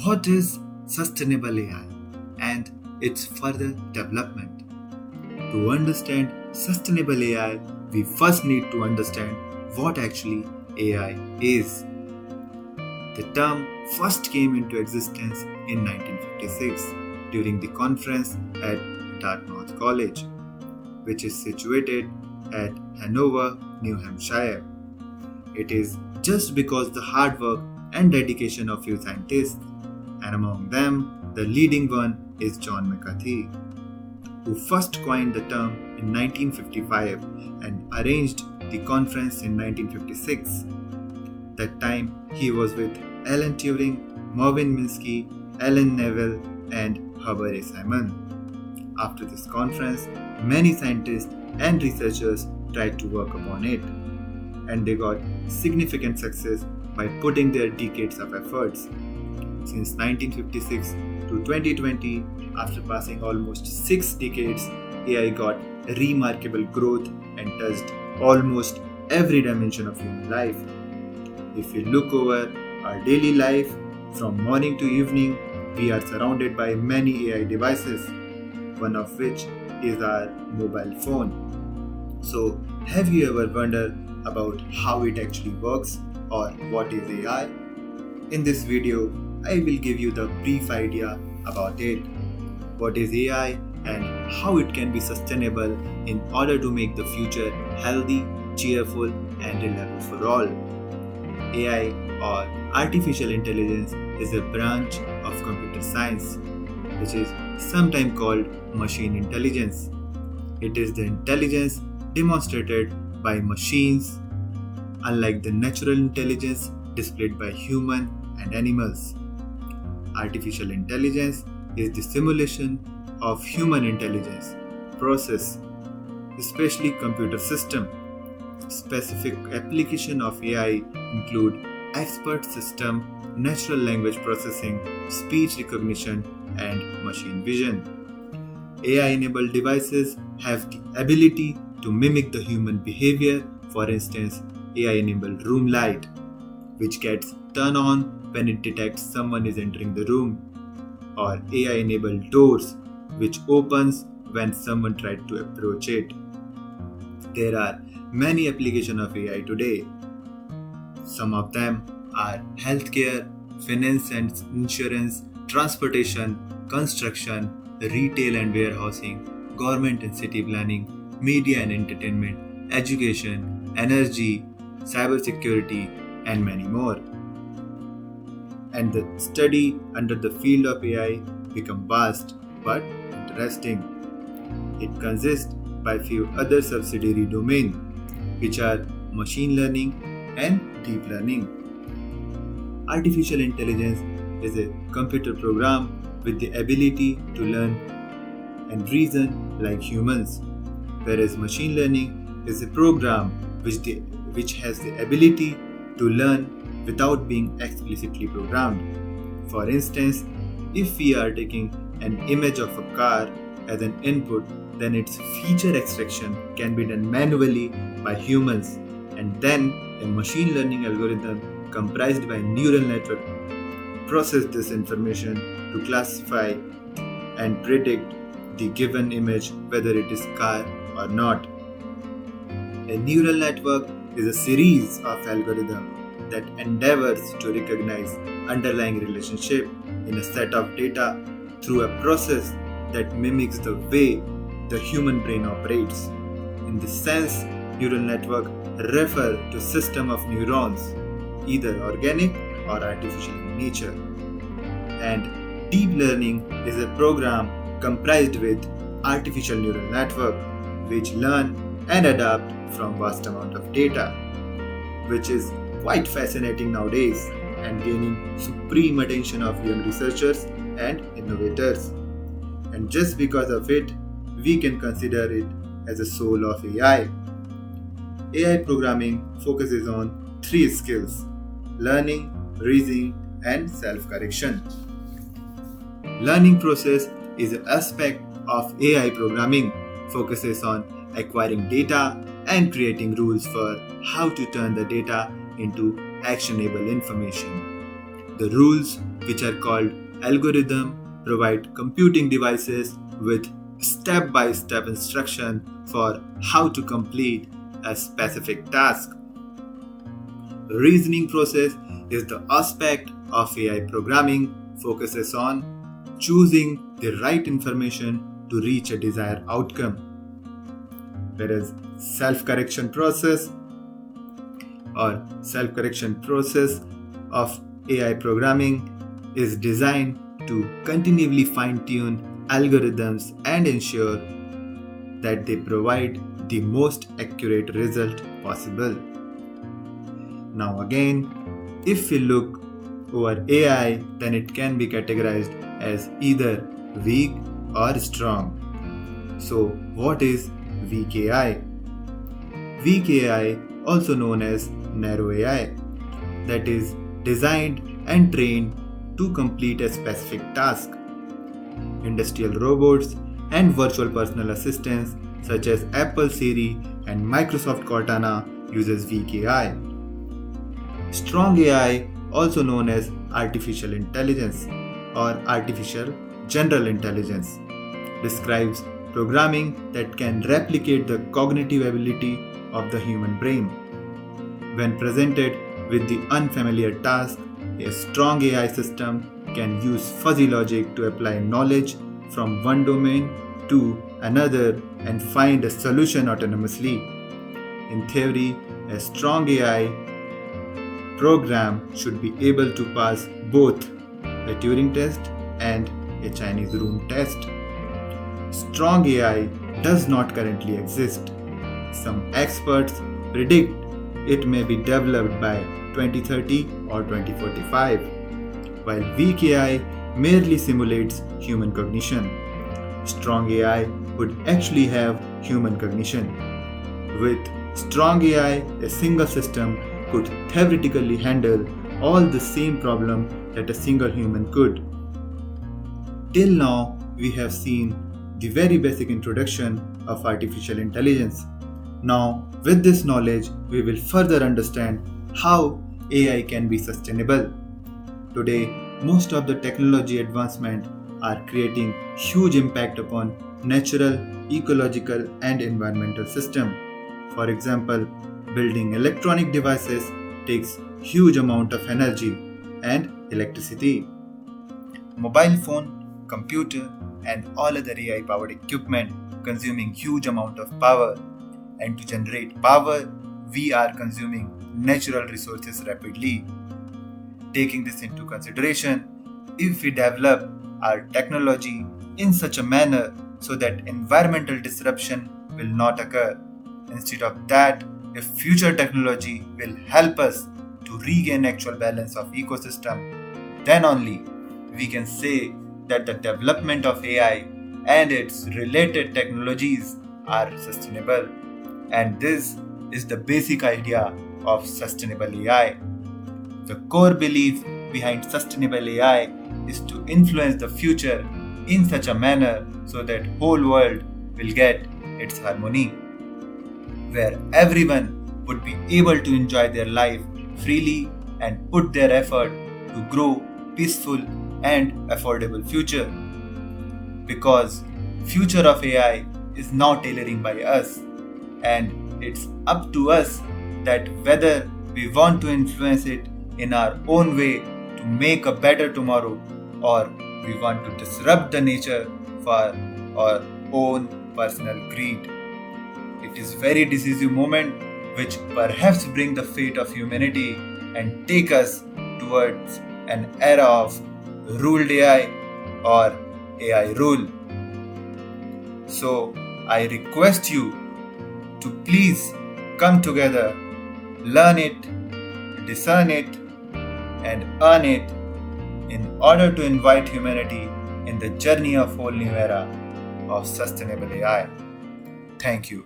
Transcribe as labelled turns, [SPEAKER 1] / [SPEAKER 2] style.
[SPEAKER 1] What is sustainable AI and its further development? To understand sustainable AI, we first need to understand what actually AI is. The term first came into existence in 1956 during the conference at Dartmouth College, which is situated at Hanover, New Hampshire. It is just because the hard work and dedication of few scientists, and among them, the leading one is John McCarthy, who first coined the term in 1955 and arranged the conference in 1956. That time, he was with Alan Turing, Mervyn Minsky, Alan Neville, and Herbert A. Simon. After this conference, many scientists and researchers tried to work upon it, and they got significant success by putting their decades of efforts. Since 1956 to 2020, after passing almost 6 decades, AI got remarkable growth and touched almost every dimension of human life. If we look over our daily life, from morning to evening, we are surrounded by many AI devices, one of which is our mobile phone. So, have you ever wondered about how it actually works or what is AI? In this video, I will give you the brief idea about it. What is AI and how it can be sustainable in order to make the future healthy, cheerful, and reliable for all. AI or artificial intelligence is a branch of computer science, which is sometimes called machine intelligence. It is the intelligence demonstrated by machines, unlike the natural intelligence displayed by humans and animals. Artificial intelligence is the simulation of human intelligence process, especially computer system. Specific application of AI include expert system, natural language processing, speech recognition, and machine vision. AI-enabled devices have the ability to mimic the human behavior. For instance, AI-enabled room light, which gets turned on when it detects someone is entering the room, or AI-enabled doors, which opens when someone tried to approach it. There are many applications of AI today. Some of them are healthcare, finance and insurance, transportation, construction, retail and warehousing, government and city planning, media and entertainment, education, energy, cybersecurity, and many more. And the study under the field of AI become vast but interesting. It consists by few other subsidiary domains, which are machine learning and deep learning. Artificial intelligence is a computer program with the ability to learn and reason like humans, whereas machine learning is a program which has the ability to learn without being explicitly programmed. For instance, if we are taking an image of a car as an input, then its feature extraction can be done manually by humans, and then a machine learning algorithm comprised by neural network process this information to classify and predict the given image whether it is car or not. A neural network is a series of algorithms that endeavors to recognize underlying relationship in a set of data through a process that mimics the way the human brain operates. In this sense, neural network refer to system of neurons, either organic or artificial in nature. And deep learning is a program comprised with artificial neural network which learn and adapt from vast amount of data, which is quite fascinating nowadays and gaining supreme attention of young researchers and innovators. And just because of it, we can consider it as a soul of AI. AI programming focuses on 3 skills: learning, reasoning, and self-correction. Learning process is an aspect of AI programming, focuses on acquiring data and creating rules for how to turn the data into actionable information. The rules, which are called algorithm, provide computing devices with step-by-step instruction for how to complete a specific task. Reasoning process is the aspect of AI programming focuses on choosing the right information to reach a desired outcome. Whereas self-correction process of AI programming is designed to continually fine-tune algorithms and ensure that they provide the most accurate result possible. Now again, if we look over AI, then it can be categorized as either weak or strong. So what is weak AI? Weak AI, also known as narrow AI, that is designed and trained to complete a specific task. Industrial robots and virtual personal assistants such as Apple Siri and Microsoft Cortana uses weak AI. Strong AI, also known as artificial intelligence or artificial general intelligence, describes programming that can replicate the cognitive ability of the human brain. When presented with the unfamiliar task, a strong AI system can use fuzzy logic to apply knowledge from one domain to another and find a solution autonomously. In theory, a strong AI program should be able to pass both a Turing test and a Chinese room test. Strong AI does not currently exist. Some experts predict it may be developed by 2030 or 2045, while weak AI merely simulates human cognition. Strong AI would actually have human cognition. With strong AI, a single system could theoretically handle all the same problem that a single human could. Till now, we have seen the very basic introduction of artificial intelligence. Now, with this knowledge, we will further understand how AI can be sustainable. Today, most of the technology advancement are creating huge impact upon natural, ecological and environmental system. For example, building electronic devices takes huge amount of energy and electricity. Mobile phone, computer and all other AI powered equipment consuming huge amount of power, and to generate power we are consuming natural resources rapidly. Taking this into consideration, if we develop our technology in such a manner so that environmental disruption will not occur, instead of that, if future technology will help us to regain actual balance of ecosystem, then only we can say that the development of AI and its related technologies are sustainable. And this is the basic idea of sustainable AI. The core belief behind sustainable AI is to influence the future in such a manner so that whole world will get its harmony, where everyone would be able to enjoy their life freely and put their effort to grow peaceful and affordable future. Because future of AI is now tailoring by us, and it's up to us that whether we want to influence it in our own way to make a better tomorrow, or we want to disrupt the nature for our own personal greed. It is very decisive moment which perhaps bring the fate of humanity and take us towards an era of ruled AI or AI rule. So I request you to please come together, learn it, discern it, and earn it in order to invite humanity in the journey of whole new era of sustainable AI. Thank you.